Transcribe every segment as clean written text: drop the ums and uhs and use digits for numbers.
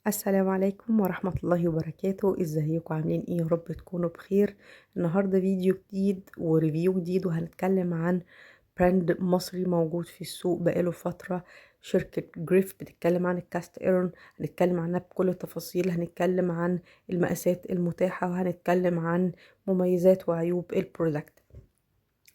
السلام عليكم ورحمة الله وبركاته. ازيكم عاملين ايه؟ يا رب تكونوا بخير. النهاردة فيديو جديد وريفيو جديد، وهنتكلم عن براند مصري موجود في السوق بقاله فترة. شركة جريف بتتكلم عن الكاست ايرون. هنتكلم عنها بكل التفاصيل، هنتكلم عن المقاسات المتاحة، وهنتكلم عن مميزات وعيوب البرودكت.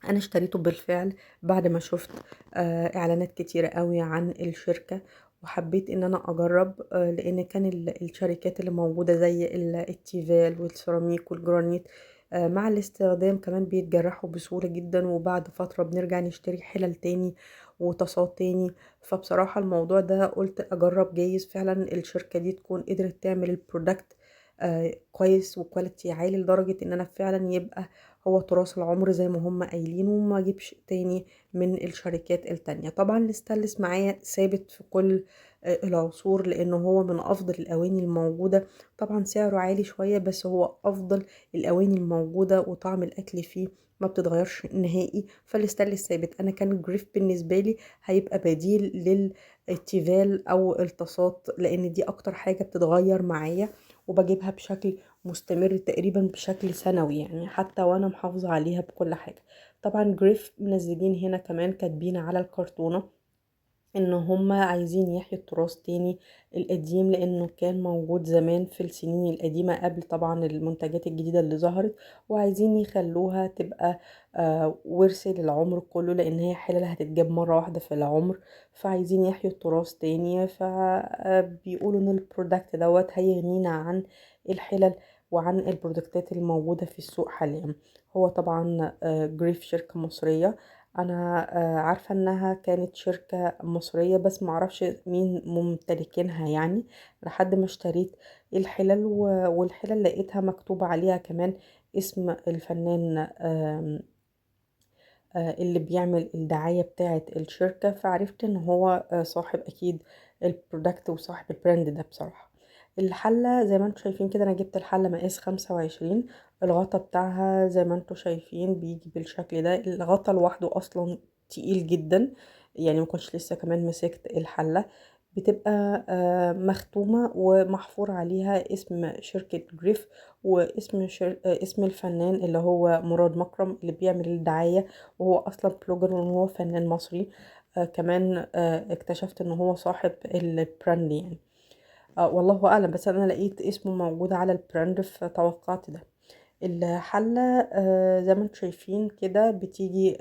انا اشتريته بالفعل بعد ما شفت اعلانات كتيرة قوي عن الشركة، وحبيت ان انا اجرب، لان كان الشركات اللي موجودة زي التيفال والسيراميك والجرانيت مع الاستخدام كمان بيتجرحوا بسهولة جدا، وبعد فترة بنرجع نشتري حلل تاني وتصاط تاني. فبصراحة الموضوع ده قلت اجرب، جايز فعلا الشركة دي تكون قدرت تعمل البرودكت كويس وكواليتي عالي لدرجة ان انا فعلا يبقى هو تراث العمر زي ما هم قايلين، وما اجيبش تاني من الشركات التانية. طبعا الاستانلس معايا ثابت في كل العصور، لانه هو من افضل الاواني الموجودة. طبعا سعره عالي شوية، بس هو افضل الاواني الموجودة، وطعم الاكل فيه ما بتتغيرش نهائي. فالاستانلس ثابت. انا كان الجريف بالنسبة لي هيبقى بديل للتيفال او الطاسات، لان دي اكتر حاجة بتتغير معايا وبجيبها بشكل مستمر تقريبا بشكل سنوي، يعني حتى وانا محافظة عليها بكل حاجة. طبعا جريف منزلين هنا كمان كاتبين على الكرتونة ان هما عايزين يحيوا التراث تاني القديم، لانه كان موجود زمان في السنين القديمة قبل طبعا المنتجات الجديدة اللي ظهرت، وعايزين يخلوها تبقى ورث للعمر كله، لان هي حلال هتتجاب مرة واحدة في العمر. فعايزين يحيوا التراث تاني، فبيقولوا ان البرودكت دوت هيغنينا عن الحلل وعن البرودكتات الموجودة في السوق حاليا. هو طبعا جريف شركة مصرية. انا عارفه انها كانت شركه مصريه، بس معرفش مين ممتلكينها يعني، لحد ما اشتريت الحلل والحلل لقيتها مكتوب عليها كمان اسم الفنان اللي بيعمل الدعايه بتاعه الشركه، فعرفت ان هو صاحب اكيد البرودكت وصاحب البراند ده بصراحه. الحلة زي ما انتوا شايفين كده، انا جبت الحلة مقاس 25. الغطا بتاعها زي ما انتوا شايفين بيجي بالشكل ده. الغطا لوحده اصلا تقيل جدا، يعني ما كنتش لسه كمان مسكت الحلة. بتبقى مختومة ومحفور عليها اسم شركة جريف، واسم اسم الفنان اللي هو مراد مكرم اللي بيعمل الدعاية، وهو اصلا بلوجر وهو فنان مصري. كمان اكتشفت ان هو صاحب البراند يعني. والله اعلم، بس انا لقيت اسمه موجود على البراند فتوقعت ده. الحلة زي ما انتم شايفين كده بتيجي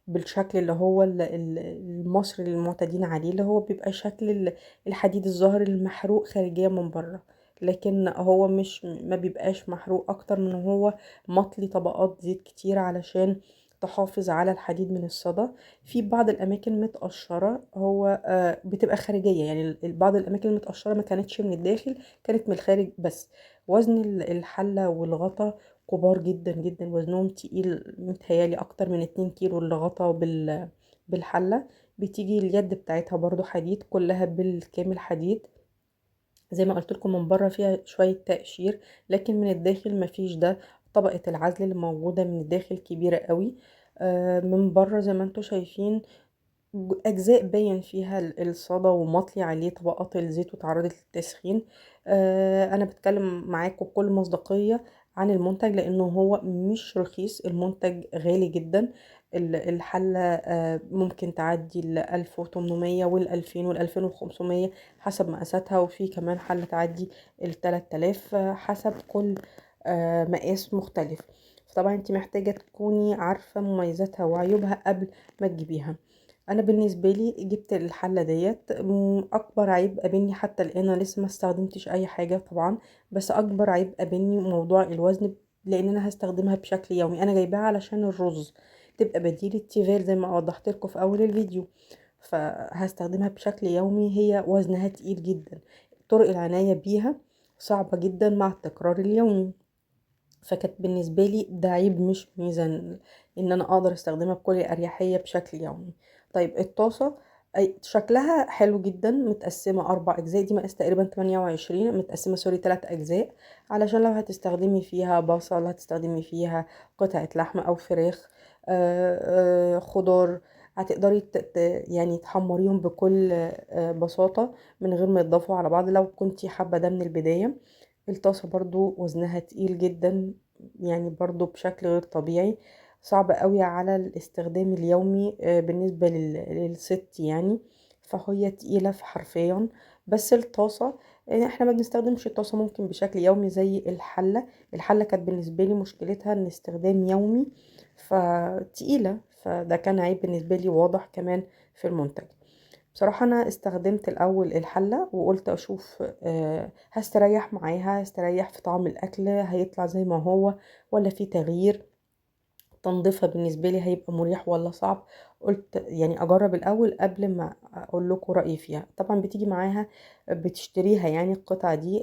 بالشكل اللي هو المصري اللي المعتادين عليه، اللي هو بيبقى شكل الحديد الظاهر المحروق خارجيا من بره، لكن هو مش ما بيبقاش محروق، اكتر من هو مطلي طبقات زيت كتير علشان تحافظ على الحديد من الصدى. في بعض الاماكن متقشره، هو بتبقى خارجيه، يعني بعض الاماكن المتقشره ما كانتش من الداخل، كانت من الخارج بس. وزن الحله والغطا كبار جدا جدا، وزنهم تقيل، متهيالي اكتر من 2 كيلو اللي غطا بالحلة. بتيجي اليد بتاعتها برضو حديد، كلها بالكامل حديد. زي ما قلت لكم من بره فيها شوية تقشير، لكن من الداخل مفيش ده. طبقة العزل اللي موجودة من الداخل كبيرة قوي. من بره زي ما انتوا شايفين أجزاء باين فيها الصدى ومطلي عليه طبقات الزيت وتعرضت للتسخين. أنا بتكلم معاكم بكل مصداقية عن المنتج، لأنه هو مش رخيص، المنتج غالي جدا. الحلة ممكن تعدي 1800 والألفين والألفين وخمسمية حسب مقاساتها، وفي كمان حلة تعدي 3000 حسب كل مقاس مختلف. فطبعا انت محتاجة تكوني عارفة مميزاتها وعيوبها قبل ما تجيبيها. انا بالنسبه لي جبت الحله ديت. اكبر عيب قابلني حتى الان، انا لسه ما استخدمتش اي حاجه طبعا، بس اكبر عيب قابلني موضوع الوزن، لان انا هستخدمها بشكل يومي. انا جايباها علشان الرز، تبقى بديل التيفال زي ما وضحت لكم في اول الفيديو، فهستخدمها بشكل يومي. هي وزنها تقيل جدا، طرق العنايه بيها صعبه جدا مع التكرار اليومي، فكانت بالنسبه لي ده عيب مش ميزه ان انا اقدر استخدمها بكل اريحيه بشكل يومي. طيب الطاسه، شكلها حلو جدا، متقسمه 4 اجزاء، دي مقاس تقريبا 28، متقسمه سوري 3 اجزاء، علشان لو هتستخدمي فيها بصل، هتستخدمي فيها قطعه لحمه او فراخ، خضار، هتقدري يعني تحمريهم بكل بساطة من غير ما يتضافوا على بعض لو كنتي حابة ده من البداية. الطاسة برضو وزنها تقيل جدا، يعني برضو بشكل غير طبيعي، صعب قوي على الاستخدام اليومي بالنسبة للست يعني، فهي تقيلة في حرفيا. بس الطاسة احنا ما بنستخدمش الطاسة ممكن بشكل يومي زي الحلة. الحلة كانت بالنسبة لي مشكلتها ان استخدام يومي فتقيلة، فده كان عيب بالنسبة لي واضح كمان في المنتج. بصراحة أنا استخدمت الأول الحلة وقلت أشوف هستريح معاها، هستريح في طعم الأكل هيطلع زي ما هو ولا في تغيير، تنظيفها بالنسبة لي هيبقى مريح ولا صعب. قلت يعني أجرب الأول قبل ما أقول لكم رأيي فيها. طبعا بتيجي معاها بتشتريها يعني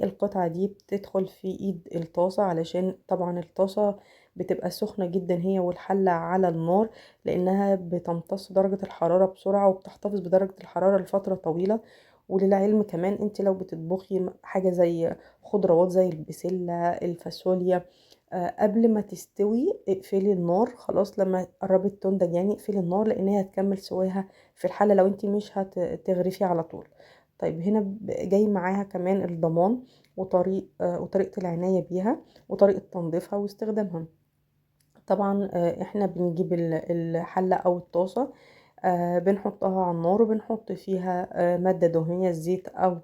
القطعة دي بتدخل في إيد الطاسة، علشان طبعا الطاسة بتبقى سخنة جدا هي والحلة على النار، لأنها بتمتص درجة الحرارة بسرعة وبتحتفظ بدرجة الحرارة لفترة طويلة. وللعلم كمان انت لو بتطبخي حاجة زي خضروات زي البسلة الفاصوليا قبل ما تستوي اقفلي النار خلاص، لما قربت تنضج يعني اقفلي النار، لان هي هتكمل سواها في الحله لو انت مش هتغرفي على طول. طيب هنا جاي معاها كمان الضمان وطريقه العنايه بيها وطريقه تنظيفها واستخدامها. طبعا احنا بنجيب الحله او الطاسه، بنحطها على النار وبنحط فيها ماده دهنيه الزيت او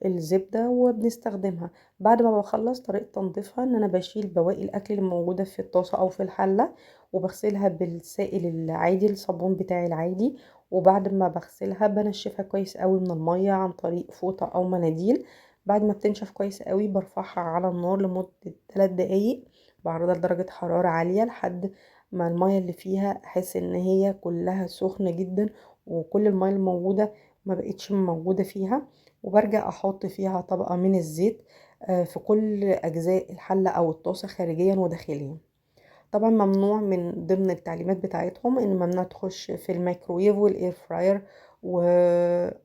الزبدة وبنستخدمها. بعد ما بخلص طريقة تنظيفها ان انا بشيل بواقي الاكل اللي موجودة في الطاسة او في الحلة وبغسلها بالسائل العادي الصابون بتاعي العادي. وبعد ما بغسلها بنشفها كويس قوي من المية عن طريق فوطة او مناديل. بعد ما بتنشف كويس قوي برفعها على النار لمدة 3 دقايق، بعرضها لدرجة حرارة عالية لحد ما المية اللي فيها احس ان هي كلها سخنة جدا وكل المية الموجودة ما بقتش موجودة فيها. وبرجع احط فيها طبقة من الزيت في كل اجزاء الحلة او الطاسة خارجيا وداخليا. طبعا ممنوع من ضمن التعليمات بتاعتهم ان ممنوع تخش في الميكرويف والاير فراير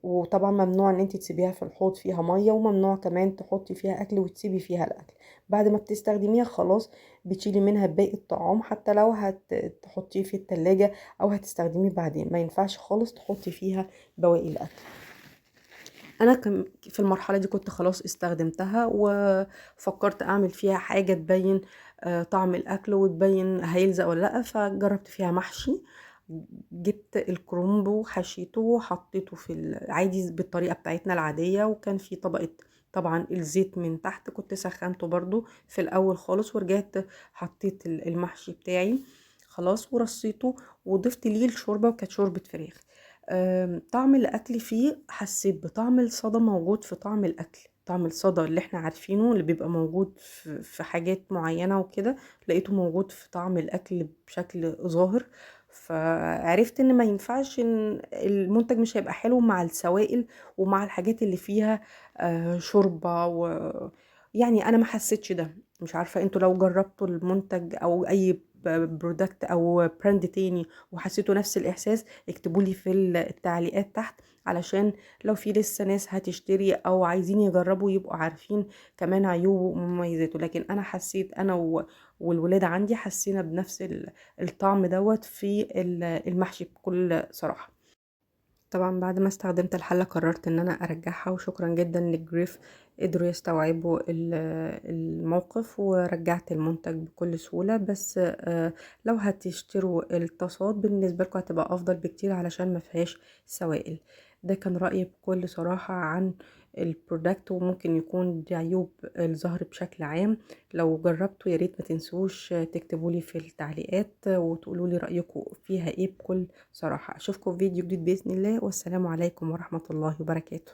وطبعا ممنوع ان انت تسيبيها في الحوض فيها مية، وممنوع كمان تحطي فيها اكل وتسيبي فيها الاكل. بعد ما بتستخدميها خلاص بتشيلي منها باقي الطعام، حتى لو هتحطيه في التلاجة او هتستخدميه بعدين ما ينفعش خالص تحطي فيها بواقي الاكل. انا في المرحله دي كنت خلاص استخدمتها وفكرت اعمل فيها حاجه تبين طعم الاكل وتبين هيلزق ولا لا، فجربت فيها محشي. جبت الكرنب وحشيته وحطيته في العادي بالطريقه بتاعتنا العاديه، وكان في طبقه طبعا الزيت من تحت كنت سخنته برضو في الاول خالص، ورجعت حطيت المحشي بتاعي خلاص ورصيته وضفت ليه الشوربه وكانت شوربه فراخ. طعم الاكل فيه حسيت بطعم الصدى موجود في طعم الاكل، طعم الصدى اللي احنا عارفينه اللي بيبقى موجود في حاجات معينة وكده، لقيته موجود في طعم الاكل بشكل ظاهر. فعرفت ان ما ينفعش ان المنتج مش هيبقى حلو مع السوائل ومع الحاجات اللي فيها شوربة يعني انا ما حسيتش ده. مش عارفة انتوا لو جربتوا المنتج او اي برودكت او براند تاني وحسيتوا نفس الاحساس اكتبولي في التعليقات تحت، علشان لو في لسه ناس هتشتري او عايزين يجربوا يبقوا عارفين كمان عيوبه ومميزاته. لكن انا حسيت انا والولاد عندي حسينا بنفس الطعم دوت في المحشي بكل صراحة. طبعا بعد ما استخدمت الحلة قررت ان انا ارجعها، وشكرا جدا للجريف قدروا يستوعبوا الموقف ورجعت المنتج بكل سهولة. بس لو هتشتروا الطاسات بالنسبة لكم هتبقى افضل بكتير علشان ما فيهاش سوائل. ده كان رأيي بكل صراحة عن البرودكت، وممكن يكون دي عيوب الظهر بشكل عام. لو جربتوا ياريت ما تنسوش تكتبولي في التعليقات وتقولولي رأيكم فيها ايه بكل صراحة. اشوفكم في فيديو جديد بإذن الله، والسلام عليكم ورحمة الله وبركاته.